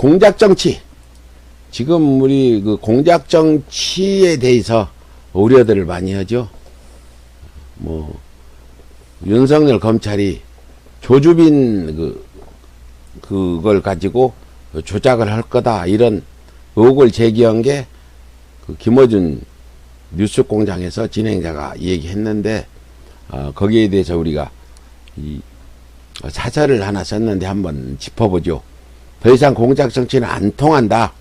공작 정치. 지금 우리 그 공작 정치에 대해서 우려들을 많이 하죠. 뭐, 윤석열 검찰이 조주빈 그걸 가지고 조작을 할 거다. 이런 의혹을 제기한 게 그 김어준 뉴스공장에서 진행자가 얘기했는데, 거기에 대해서 우리가 이 사설을 하나 썼는데 한번 짚어보죠. 더 이상 공작 정치는 안 통한다.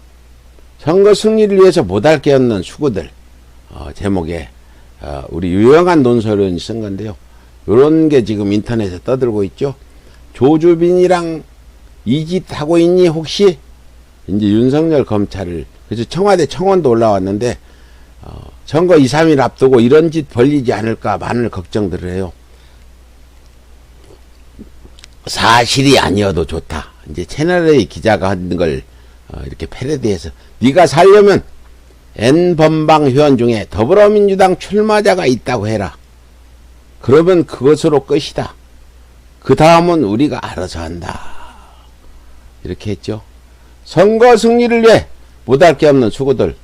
선거 승리를 위해서 못할 게 없는 수구들. 제목에 우리 유영한 논설위원이 쓴 건데요. 요런 게 지금 인터넷에 떠들고 있죠. 조주빈이랑 이 짓 하고 있니 혹시? 이제 윤석열 검찰을, 그래서 청와대 청원도 올라왔는데 선거 2, 3일 앞두고 이런 짓 벌리지 않을까 많은 걱정들을 해요. 사실이 아니어도 좋다. 이제 채널A 기자가 한 걸 이렇게 패러디해서, 네가 살려면 N번방 회원 중에 더불어민주당 출마자가 있다고 해라. 그러면 그것으로 끝이다. 그 다음은 우리가 알아서 한다. 이렇게 했죠. 선거 승리를 위해 못할 게 없는 수구들.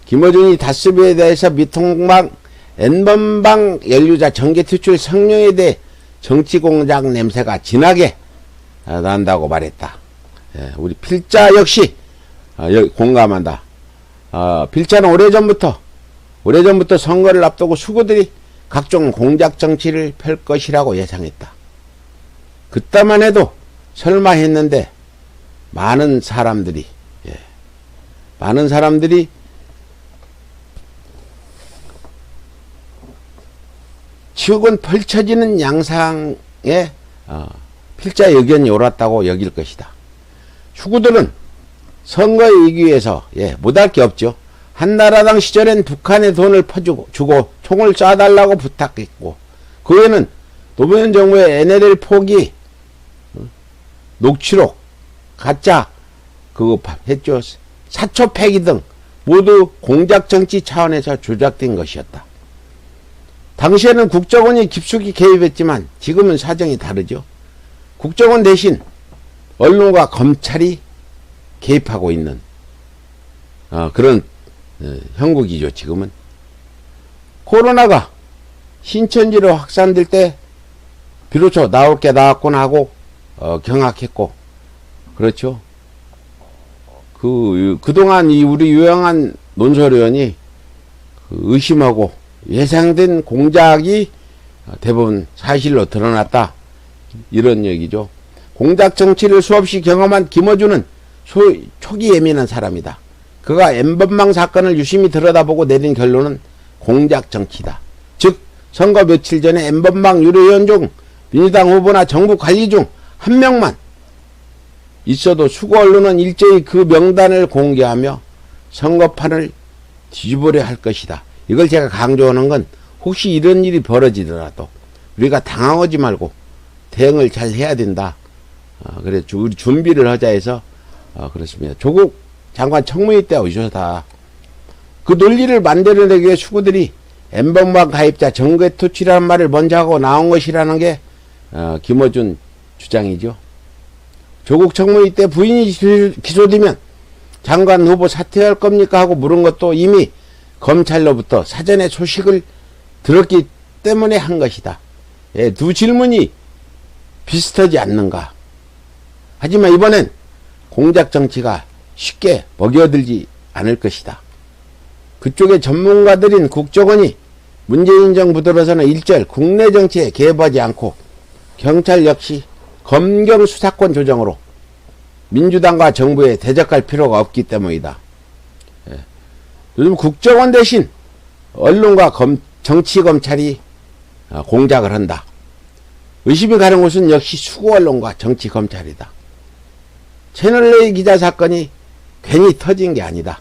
김어준이 다스비에 대해서 미통방 N번방 연루자 정계투출 성명에 대해 정치공작 냄새가 진하게 난다고 말했다. 우리 필자 역시 공감한다. 필자는 오래전부터 선거를 앞두고 수구들이 각종 공작 정치를 펼 것이라고 예상했다. 그때만 해도 설마 했는데 많은 사람들이 지옥은 펼쳐지는 양상에 필자의 의견이 옳았다고 여길 것이다. 수구들은 선거에 이기기 위해서 못할 게 없죠. 한나라당 시절엔 북한에 돈을 퍼주고 총을 쏴달라고 부탁했고, 그 외에는 노무현 정부의 NLL 포기, 녹취록, 가짜 그거 했죠. 사초 폐기 등 모두 공작 정치 차원에서 조작된 것이었다. 당시에는 국정원이 깊숙이 개입했지만 지금은 사정이 다르죠. 국정원 대신 언론과 검찰이 개입하고 있는 그런 형국이죠. 지금은 코로나가 신천지로 확산될 때 비로소 나올 게 나왔구나 하고 경악했고, 그렇죠. 그동안 우리 유영한 논설위원이 의심하고 예상된 공작이 대부분 사실로 드러났다. 이런 얘기죠. 공작 정치를 수없이 경험한 김어준은 초기 예민한 사람이다. 그가 N번방 사건을 유심히 들여다보고 내린 결론은 공작 정치다. 즉 선거 며칠 전에 N번방 유료위원 중 민주당 후보나 정부 관리 중 한 명만 있어도 수구 언론은 일제히 그 명단을 공개하며 선거판을 뒤집으려 할 것이다. 이걸 제가 강조하는 건, 혹시 이런 일이 벌어지더라도 우리가 당황하지 말고 대응을 잘 해야 된다. 그래서 우리 준비를 하자 해서 그렇습니다. 조국 장관 청문회 때 오셔다. 그 논리를 만들어내기 위해 수구들이 N번방 가입자 정계투출이라는 말을 먼저 하고 나온 것이라는 게 김어준 주장이죠. 조국 청문회 때 부인이 기소되면 장관 후보 사퇴할 겁니까 하고 물은 것도 이미 검찰로부터 사전에 소식을 들었기 때문에 한 것이다. 두 질문이 비슷하지 않는가. 하지만 이번엔 공작 정치가 쉽게 먹여들지 않을 것이다. 그쪽의 전문가들인 국정원이 문재인 정부 들어서는 일절 국내 정치에 개입하지 않고, 경찰 역시 검경 수사권 조정으로 민주당과 정부에 대적할 필요가 없기 때문이다. 요즘 국정원 대신 언론과 정치검찰이 공작을 한다. 의심이 가는 곳은 역시 수구 언론과 정치검찰이다. 채널A 기자 사건이 괜히 터진 게 아니다.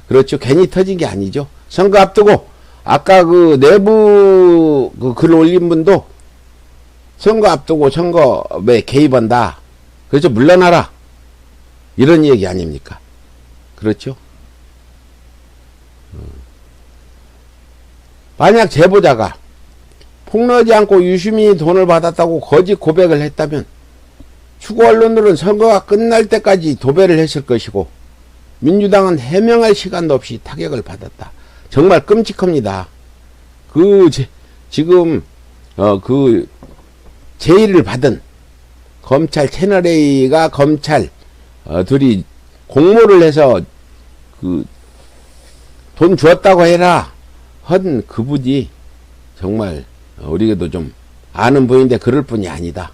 그렇죠. 괜히 터진 게 아니죠. 선거 앞두고 아까 그 내부 글 올린 분도 선거 앞두고 선거에 개입한다. 그래서 물러나라. 이런 얘기 아닙니까? 그렇죠. 만약 제보자가 폭로하지 않고 유심히 돈을 받았다고 거짓 고백을 했다면 추구 언론들은 선거가 끝날 때까지 도배를 했을 것이고 민주당은 해명할 시간도 없이 타격을 받았다. 정말 끔찍합니다. 지금 그 제의를 받은 검찰 채널A가 검찰들이 공모를 해서 그 돈 주었다고 해라 헌 그분이 정말 우리에게도 좀 아는 분인데 그럴 뿐이 아니다.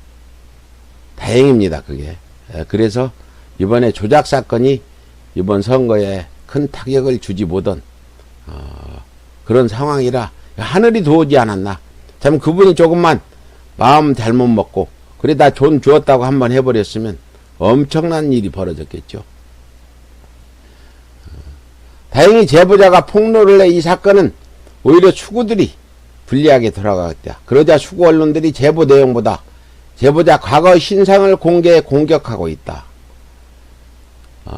다행입니다. 그게. 그래서 이번에 조작 사건이 이번 선거에 큰 타격을 주지 못한 그런 상황이라 하늘이 도우지 않았나. 참 그분이 조금만 마음 잘못 먹고 그래 나 돈 주었다고 한번 해버렸으면 엄청난 일이 벌어졌겠죠. 다행히 제보자가 폭로를 해 이 사건은 오히려 추구들이 불리하게 돌아갔다. 그러자 추구 언론들이 제보 내용보다 제보자 과거 신상을 공개해 공격하고 있다.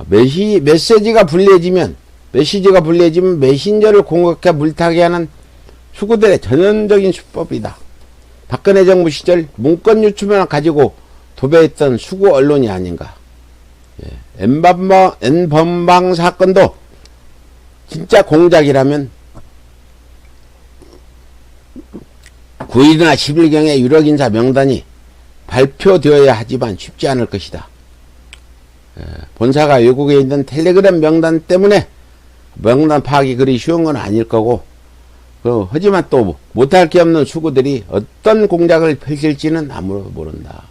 메시지가 불리해지면 메신저를 공격해 물타기 하는 추구들의 전형적인 수법이다. 박근혜 정부 시절 문건 유출만 가지고 도배했던 수구 언론이 아닌가. N번방 사건도 진짜 공작이라면 9일이나 10일경에 유력인사 명단이 발표되어야 하지만 쉽지 않을 것이다. 본사가 외국에 있는 텔레그램 명단 때문에 명단 파악이 그리 쉬운 건 아닐 거고 하지만 또 못할 게 없는 수구들이 어떤 공작을 펼칠지는 아무도 모른다.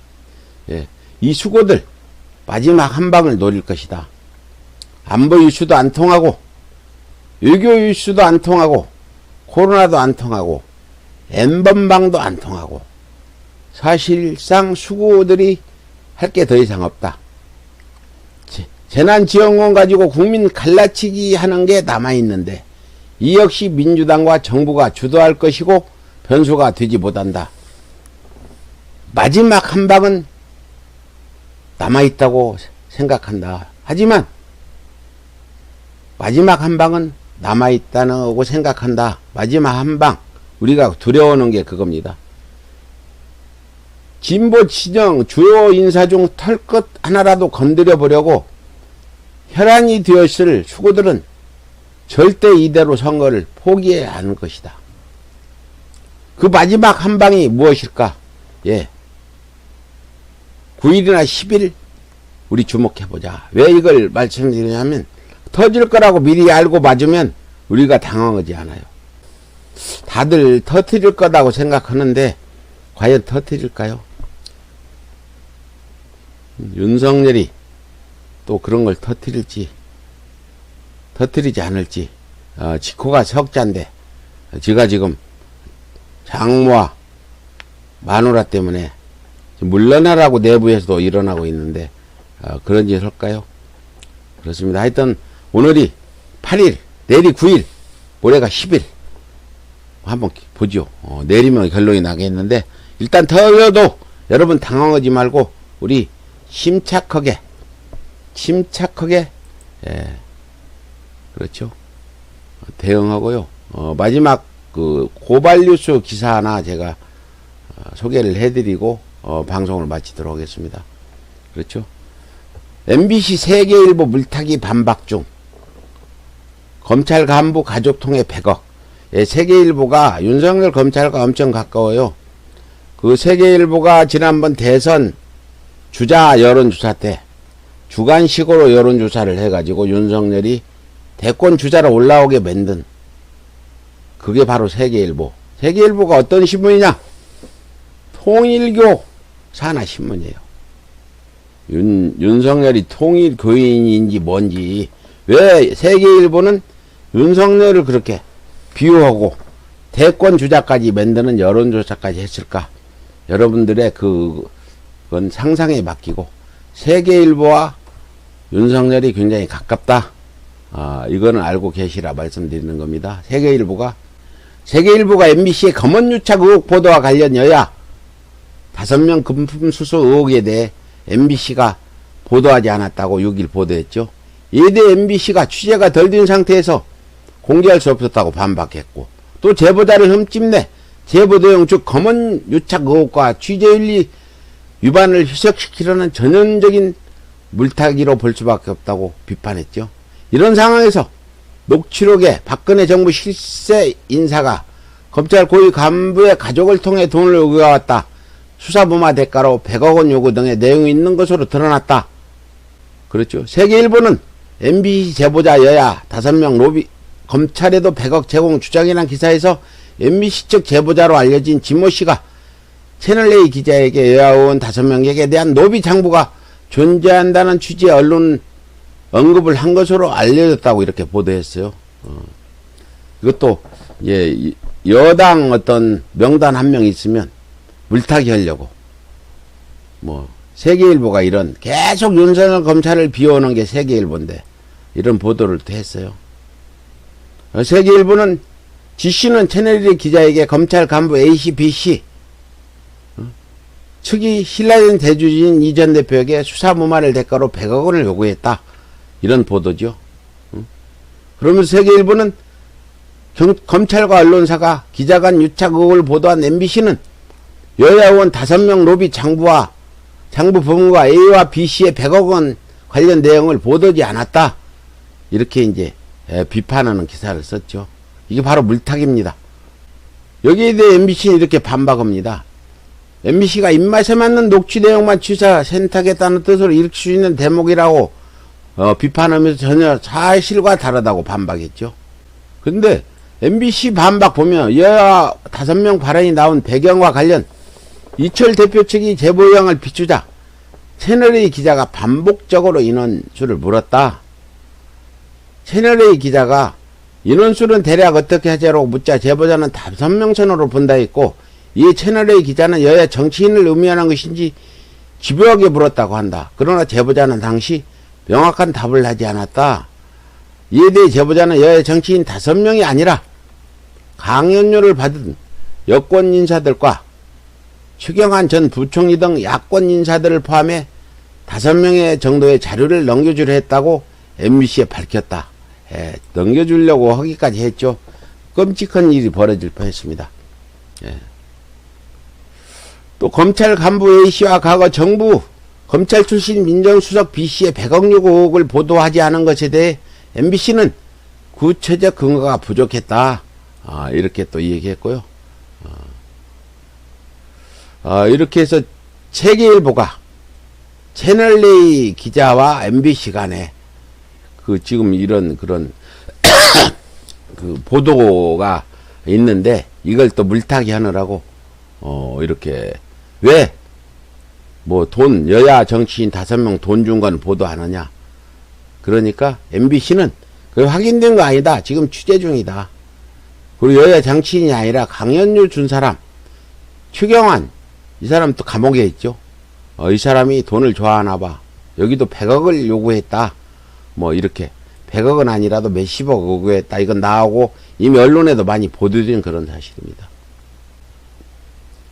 이 수구들 마지막 한 방을 노릴 것이다. 안보 이슈도 안 통하고 외교 이슈도 안 통하고 코로나도 안 통하고 N번방도 안 통하고 사실상 수구들이 할 게 더 이상 없다. 재난지원금 가지고 국민 갈라치기 하는 게 남아있는데 이 역시 민주당과 정부가 주도할 것이고 변수가 되지 못한다. 마지막 한 방은 남아있다고 생각한다. 하지만 마지막 한 방은 남아있다고 생각한다. 마지막 한 방 우리가 두려워하는 게 그겁니다. 진보 진영 주요 인사 중 털끝 하나라도 건드려 보려고 혈안이 되었을 수구들은 절대 이대로 선거를 포기해야 하는 것이다. 그 마지막 한 방이 무엇일까? 9일이나 10일 우리 주목해보자. 왜 이걸 말씀드리냐면 터질 거라고 미리 알고 맞으면 우리가 당황하지 않아요. 다들 터뜨릴 거라고 생각하는데 과연 터뜨릴까요? 윤석열이 또 그런 걸 터뜨리지 않을지. 지코가 석자인데 제가 지금 장모와 마누라 때문에 물러나라고 내부에서도 일어나고 있는데 그런 짓을 할까요? 그렇습니다. 하여튼 오늘이 8일 내일이 9일 모레가 10일 한번 보죠. 내리면 결론이 나겠는데 일단 털려도 여러분 당황하지 말고 우리 침착하게 그렇죠. 대응하고요. 마지막 그 고발뉴스 기사 하나 제가 소개를 해드리고 방송을 마치도록 하겠습니다. 그렇죠. MBC 세계일보 물타기 반박 중 검찰 간부 가족 통해 100억. 세계일보가 윤석열 검찰과 엄청 가까워요. 그 세계일보가 지난번 대선 주자 여론조사 때 주간식으로 여론조사를 해가지고 윤석열이 대권 주자로 올라오게 만든 그게 바로 세계일보. 세계일보가 어떤 신문이냐? 통일교 산하 신문이에요. 윤석열이 통일교인인지 뭔지 왜 세계일보는 윤석열을 그렇게 비유하고 대권 주자까지 만드는 여론조사까지 했을까? 여러분들의 그건 상상에 맡기고 세계일보와 윤석열이 굉장히 가깝다. 이거는 알고 계시라 말씀드리는 겁니다. 세계일보가 MBC의 검언유착 의혹 보도와 관련 여야 5명 금품 수수 의혹에 대해 MBC가 보도하지 않았다고 6일 보도했죠. 이에 대해 MBC가 취재가 덜 된 상태에서 공개할 수 없었다고 반박했고 또 제보자를 흠집내 제보 내용 즉 검언유착 의혹과 취재윤리 위반을 희석시키려는 전형적인 물타기로 볼 수밖에 없다고 비판했죠. 이런 상황에서 녹취록에 박근혜 정부 실세 인사가 검찰 고위 간부의 가족을 통해 돈을 요구해왔다. 수사무마 대가로 100억 원 요구 등의 내용이 있는 것으로 드러났다. 그렇죠. 세계일보는 MBC 제보자 여야 5명 로비 검찰에도 100억 제공 주장이라는 기사에서 MBC 측 제보자로 알려진 지모 씨가 채널A 기자에게 여야 의원 5명에게 대한 노비 장부가 존재한다는 취지의 언론 언급을 한 것으로 알려졌다고 이렇게 보도했어요. 이것도 예, 여당 어떤 명단 한 명 있으면 물타기 하려고 뭐 세계일보가 이런 계속 윤석열 검찰을 비워오는 게 세계일보인데 이런 보도를 또 했어요. 세계일보는 G씨는 채널A 기자에게 검찰 간부 A씨, B씨 측이 신라된 대주주인 이 전 대표에게 수사무마를 대가로 100억 원을 요구했다. 이런 보도죠. 그러면서 세계일보는 검찰과 언론사가 기자간 유착 의혹을 보도한 MBC는 여야 의원 5명 로비 장부 부문과 A와 B씨의 100억 원 관련 내용을 보도하지 않았다. 이렇게 이제 비판하는 기사를 썼죠. 이게 바로 물타기입니다. 여기에 대해 MBC는 이렇게 반박합니다. MBC가 입맛에 맞는 녹취 내용만 취사 선택했다는 뜻으로 읽힐 수 있는 대목이라고 비판하면서 전혀 사실과 다르다고 반박했죠. 근데 MBC 반박 보면 여야 5명 발언이 나온 배경과 관련 이철 대표 측이 제보 의향을 비추자 채널A 기자가 반복적으로 인원수를 물었다. 채널A 기자가 인원수는 대략 어떻게 하자고 묻자 제보자는 5명 선으로 본다 했고 이에 채널A 기자는 여야 정치인을 의미하는 것인지 집요하게 물었다고 한다. 그러나 제보자는 당시 명확한 답을 하지 않았다. 이에 대해 제보자는 여야 정치인 5명이 아니라 강연료를 받은 여권 인사들과 추경환 전 부총리 등 야권 인사들을 포함해 5명의 정도의 자료를 넘겨주려 했다고 MBC에 밝혔다. 넘겨주려고 하기까지 했죠. 끔찍한 일이 벌어질 뻔했습니다. 또 검찰 간부 A씨와 과거 정부 검찰 출신 민정수석 B씨의 100억 요구 의혹을 보도하지 않은 것에 대해 MBC는 구체적 근거가 부족했다. 이렇게 또 얘기했고요. 이렇게 해서 세계일보가 채널A 기자와 MBC 간에 지금 이런 그런 그 보도가 있는데 이걸 또 물타기 하느라고 이렇게 왜 뭐 돈 여야 정치인 5명 돈 준 건 보도 안 하냐. 그러니까 MBC는 그 확인된 거 아니다. 지금 취재 중이다. 그리고 여야 정치인이 아니라 강연료 준 사람 추경환 이 사람 또 감옥에 있죠. 이 사람이 돈을 좋아하나 봐. 여기도 100억을 요구했다. 뭐 이렇게 100억은 아니라도 몇십억 요구했다. 이건 나오고 이미 언론에도 많이 보도된 그런 사실입니다.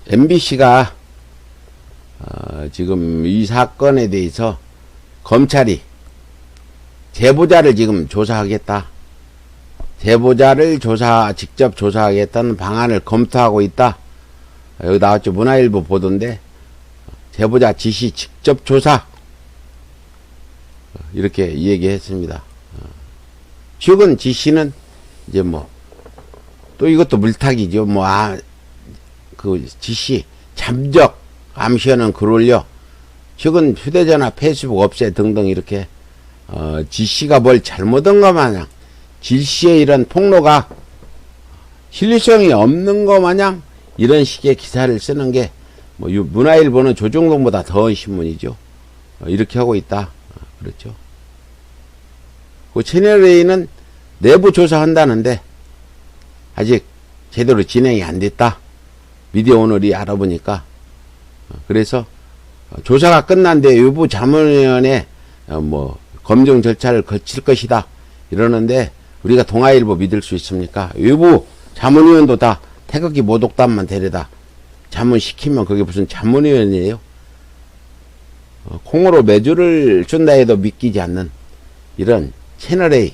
MBC가 지금 이 사건에 대해서 검찰이 제보자를 지금 조사하겠다. 제보자를 직접 조사하겠다는 방안을 검토하고 있다. 여기 나왔죠. 문화일보 보도인데 제보자 지시 직접 조사 이렇게 얘기했습니다. 최근 지시는 이제 뭐 또 이것도 물타기죠. 그 지시 잠적 암시하는 글 올려 최근 휴대전화 페이스북 없애 등등 이렇게 지시가 뭘 잘못한 것 마냥 질시의 이런 폭로가 신뢰성이 없는 것 마냥 이런 식의 기사를 쓰는 게 뭐 문화일보는 조중동보다 더한 신문이죠. 이렇게 하고 있다. 그렇죠. 그 채널A는 내부 조사한다는데 아직 제대로 진행이 안 됐다. 미디어 오늘이 알아보니까 그래서 조사가 끝난 뒤에 외부 자문위원회 뭐 검증 절차를 거칠 것이다 이러는데 우리가 동아일보 믿을 수 있습니까? 외부 자문위원도 다 태극기 모독단만 데려다 자문시키면 그게 무슨 자문위원이에요? 콩으로 매주를 준다 해도 믿기지 않는 이런 채널A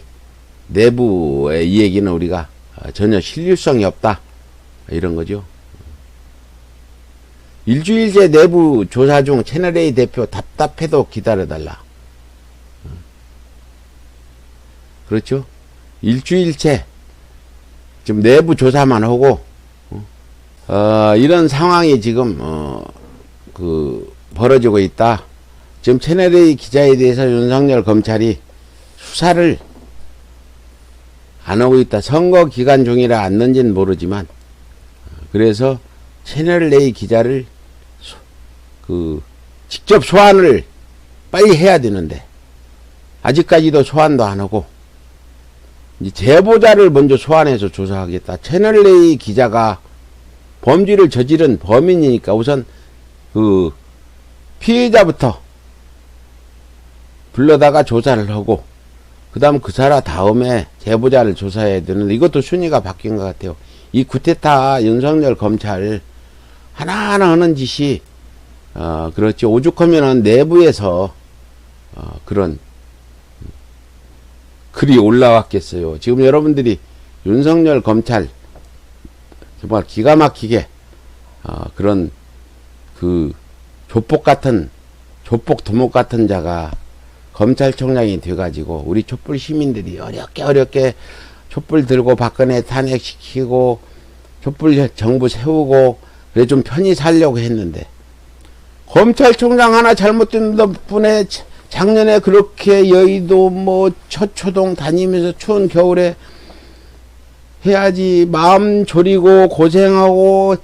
내부의 이 얘기는 우리가 전혀 신뢰성이 없다 이런 거죠. 일주일째 내부 조사 중 채널A 대표 답답해도 기다려달라. 그렇죠? 일주일째 지금 내부 조사만 하고 이런 상황이 지금 벌어지고 있다. 지금 채널A 기자에 대해서 윤석열 검찰이 수사를 안 하고 있다. 선거 기간 중이라 안는지는 모르지만 그래서 채널A 기자를 직접 소환을 빨리 해야 되는데 아직까지도 소환도 안 하고 이제 제보자를 먼저 소환해서 조사하겠다. 채널A 기자가 범죄를 저지른 범인이니까 우선 피해자부터 불러다가 조사를 하고 그 다음 그 사람 다음에 제보자를 조사해야 되는데 이것도 순위가 바뀐 것 같아요. 이 구테타 윤석열 검찰 하나하나 하는 짓이 그렇지 오죽하면은 내부에서 그런 글이 올라왔겠어요. 지금 여러분들이 윤석열 검찰 정말 기가 막히게 그런 조폭 두목 같은 자가 검찰총장이 돼가지고 우리 촛불 시민들이 어렵게 촛불 들고 박근혜 탄핵시키고 촛불 정부 세우고 그래 좀 편히 살려고 했는데 검찰총장 하나 잘못된 덕분에 작년에 그렇게 여의도 서초동 다니면서 추운 겨울에 해야지 마음 졸이고 고생하고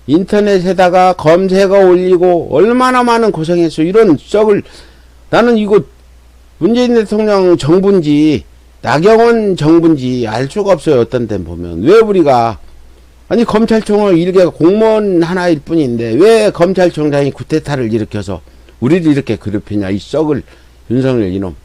인터넷에다가 검색어 올리고 얼마나 많은 고생했어. 이런 썩을 나는 이거 문재인 대통령 정부인지 나경원 정부인지 알 수가 없어요. 어떤 데 보면 왜 우리가 아니 검찰총장 일개가 공무원 하나일 뿐인데 왜 검찰총장이 구테타를 일으켜서 우리를 이렇게 괴롭히냐 이 썩을 윤석열 이놈.